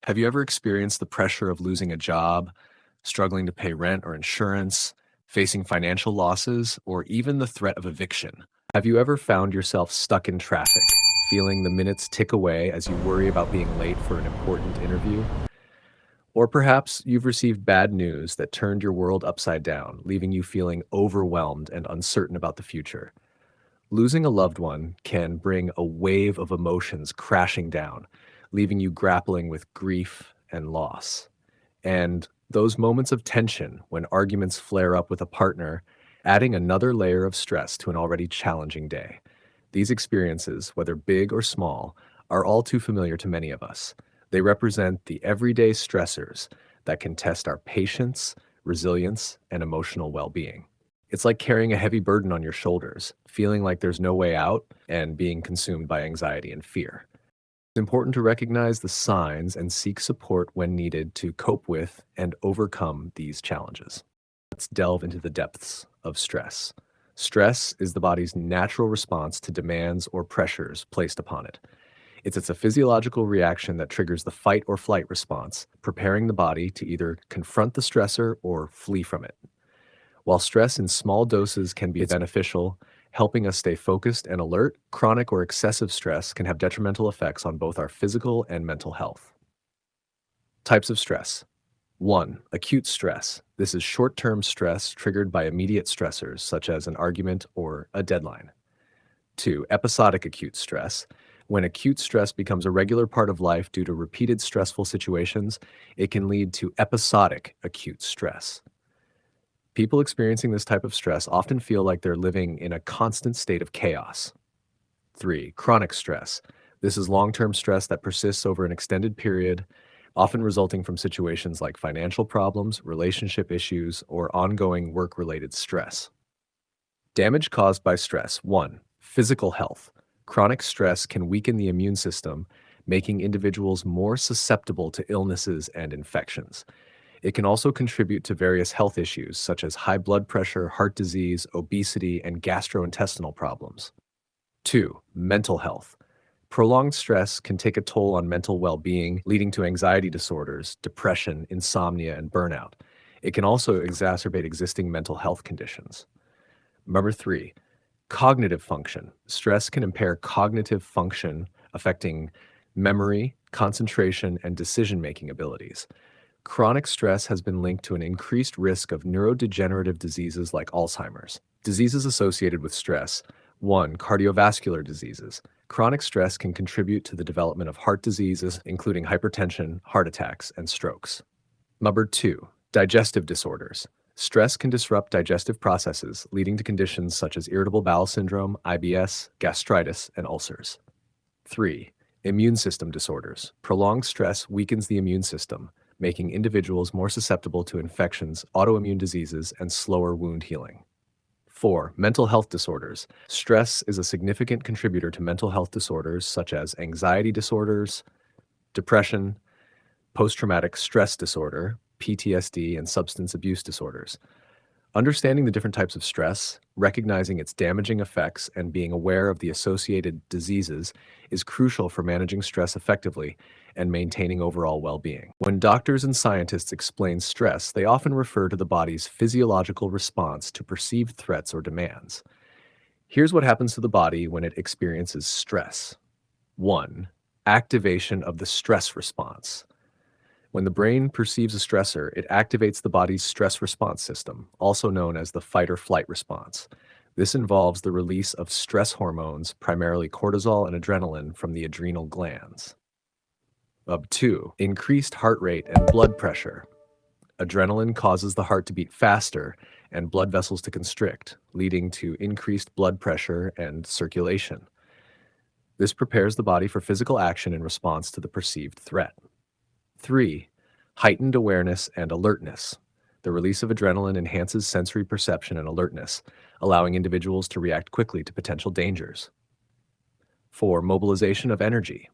Have you ever experienced the pressure of losing a job, struggling to pay rent or insurance, facing financial losses, or even the threat of eviction? Have you ever found yourself stuck in traffic, feeling the minutes tick away as you worry about being late for an important interview? Or perhaps you've received bad news that turned your world upside down, leaving you feeling overwhelmed and uncertain about the future. Losing a loved one can bring a wave of emotions crashing down, leaving you grappling with grief and loss. And those moments of tension when arguments flare up with a partner, adding another layer of stress to an already challenging day. These experiences, whether big or small, are all too familiar to many of us. They represent the everyday stressors that can test our patience, resilience, and emotional well being. It's like carrying a heavy burden on your shoulders, feeling like there's no way out, and being consumed by anxiety and fear. It's important to recognize the signs and seek support when needed to cope with and overcome these challenges. Let's delve into the depths of stress. Stress is the body's natural response to demands or pressures placed upon it. It's a physiological reaction that triggers the fight or flight response, preparing the body to either confront the stressor or flee from it. While stress in small doses can be beneficial, helping us stay focused and alert, chronic or excessive stress can have detrimental effects on both our physical and mental health. Types of stress. 1. Acute stress. This is short-term stress triggered by immediate stressors, such as an argument or a deadline. 2. Episodic acute stress. When acute stress becomes a regular part of life due to repeated stressful situations, it can lead to episodic acute stress. People experiencing this type of stress often feel like they're living in a constant state of chaos. 3. Chronic stress. This is long-term stress that persists over an extended period, often resulting from situations like financial problems, relationship issues, or ongoing work-related stress. Damage caused by stress. 1. Physical health. Chronic stress can weaken the immune system, making individuals more susceptible to illnesses and infections. It can also contribute to various health issues such as high blood pressure, heart disease, obesity, and gastrointestinal problems. 2. Mental health. Prolonged stress can take a toll on mental well-being, leading to anxiety disorders, depression, insomnia, and burnout. It can also exacerbate existing mental health conditions. Number 3. Cognitive function. Stress can impair cognitive function, affecting memory, concentration, and decision-making abilities. Chronic stress has been linked to an increased risk of neurodegenerative diseases like Alzheimer's. Diseases associated with stress. 1. Cardiovascular diseases. Chronic stress can contribute to the development of heart diseases, including hypertension, heart attacks, and strokes. Number 2. Digestive disorders. Stress can disrupt digestive processes, leading to conditions such as irritable bowel syndrome, IBS, gastritis, and ulcers. 3. Immune system disorders. Prolonged stress weakens the immune system, making individuals more susceptible to infections, autoimmune diseases, and slower wound healing. 4. Mental health disorders. Stress is a significant contributor to mental health disorders such as anxiety disorders, depression, post-traumatic stress disorder, PTSD, and substance abuse disorders. Understanding the different types of stress, recognizing its damaging effects, and being aware of the associated diseases is crucial for managing stress effectively and maintaining overall well-being. When doctors and scientists explain stress, they often refer to the body's physiological response to perceived threats or demands. Here's what happens to the body when it experiences stress. 1. Activation of the stress response. When the brain perceives a stressor, it activates the body's stress response system, also known as the fight or flight response. This involves the release of stress hormones, primarily cortisol and adrenaline, from the adrenal glands. 2. Increased heart rate and blood pressure. Adrenaline causes the heart to beat faster and blood vessels to constrict, leading to increased blood pressure and circulation. This prepares the body for physical action in response to the perceived threat. 3. Heightened awareness and alertness. The release of adrenaline enhances sensory perception and alertness, allowing individuals to react quickly to potential dangers. 4. Mobilization of energy.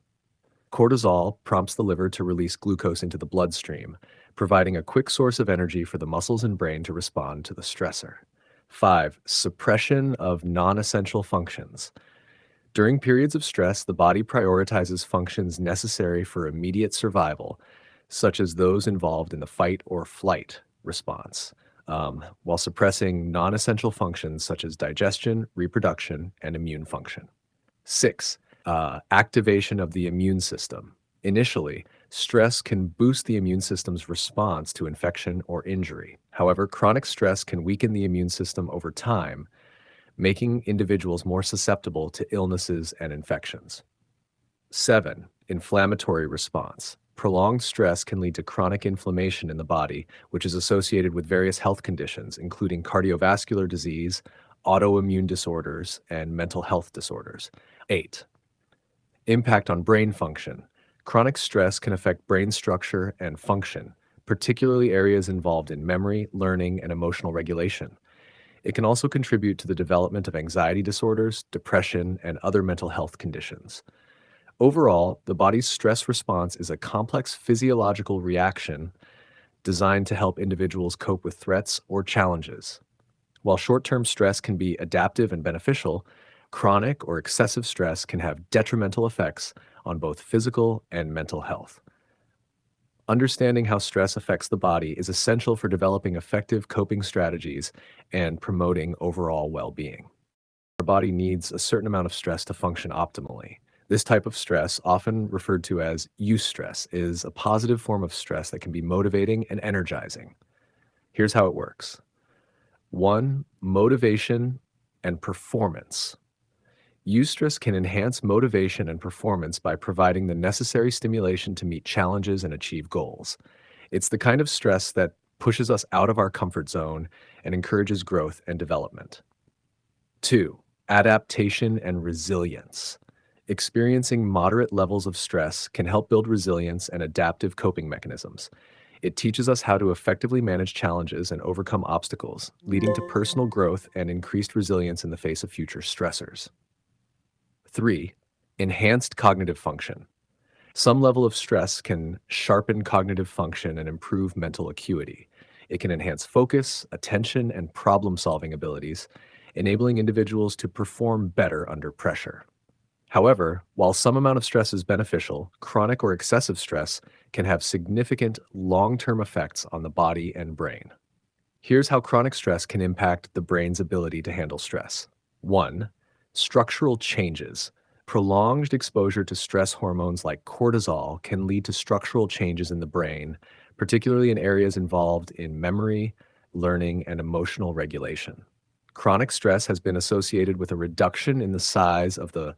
Cortisol prompts the liver to release glucose into the bloodstream, providing a quick source of energy for the muscles and brain to respond to the stressor. 5. Suppression of non-essential functions. During periods of stress, the body prioritizes functions necessary for immediate survival, such as those involved in the fight or flight response, while suppressing non essential functions such as digestion, reproduction, and immune function. 6. Activation of the immune system. Initially, stress can boost the immune system's response to infection or injury. However, chronic stress can weaken the immune system over time, making individuals more susceptible to illnesses and infections. 7. Inflammatory response. Prolonged stress can lead to chronic inflammation in the body, which is associated with various health conditions, including cardiovascular disease, autoimmune disorders, and mental health disorders. 8. Impact on brain function. Chronic stress can affect brain structure and function, particularly areas involved in memory, learning, and emotional regulation. It can also contribute to the development of anxiety disorders, depression, and other mental health conditions. Overall, the body's stress response is a complex physiological reaction designed to help individuals cope with threats or challenges. While short-term stress can be adaptive and beneficial, chronic or excessive stress can have detrimental effects on both physical and mental health. Understanding how stress affects the body is essential for developing effective coping strategies and promoting overall well-being. Our body needs a certain amount of stress to function optimally. This type of stress, often referred to as eustress, is a positive form of stress that can be motivating and energizing. Here's how it works. 1. Motivation and performance. Eustress can enhance motivation and performance by providing the necessary stimulation to meet challenges and achieve goals. It's the kind of stress that pushes us out of our comfort zone and encourages growth and development. 2. Adaptation and resilience. Experiencing moderate levels of stress can help build resilience and adaptive coping mechanisms. It teaches us how to effectively manage challenges and overcome obstacles, leading to personal growth and increased resilience in the face of future stressors. 3. Enhanced cognitive function. Some level of stress can sharpen cognitive function and improve mental acuity. It can enhance focus, attention, and problem-solving abilities, enabling individuals to perform better under pressure. However, while some amount of stress is beneficial, chronic or excessive stress can have significant long-term effects on the body and brain. Here's how chronic stress can impact the brain's ability to handle stress. 1. Structural changes. Prolonged exposure to stress hormones like cortisol can lead to structural changes in the brain, particularly in areas involved in memory, learning, and emotional regulation. Chronic stress has been associated with a reduction in the size of the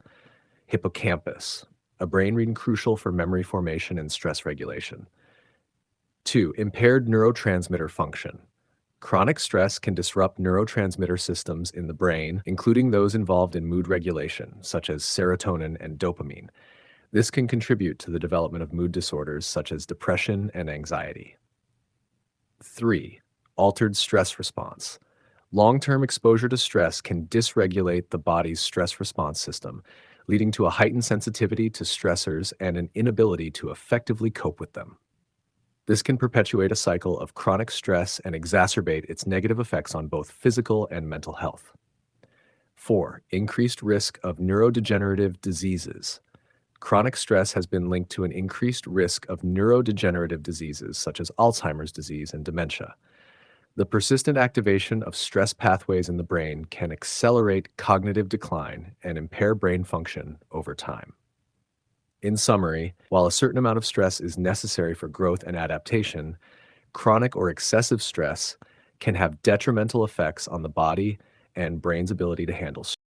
hippocampus, a brain region crucial for memory formation and stress regulation. 2. Impaired neurotransmitter function. Chronic stress can disrupt neurotransmitter systems in the brain, including those involved in mood regulation, such as serotonin and dopamine. This can contribute to the development of mood disorders such as depression and anxiety. 3. Altered stress response. Long-term exposure to stress can dysregulate the body's stress response system, leading to a heightened sensitivity to stressors and an inability to effectively cope with them. This can perpetuate a cycle of chronic stress and exacerbate its negative effects on both physical and mental health. 4. Increased risk of neurodegenerative diseases. Chronic stress has been linked to an increased risk of neurodegenerative diseases such as Alzheimer's disease and dementia. The persistent activation of stress pathways in the brain can accelerate cognitive decline and impair brain function over time. In summary, while a certain amount of stress is necessary for growth and adaptation, chronic or excessive stress can have detrimental effects on the body and brain's ability to handle stress.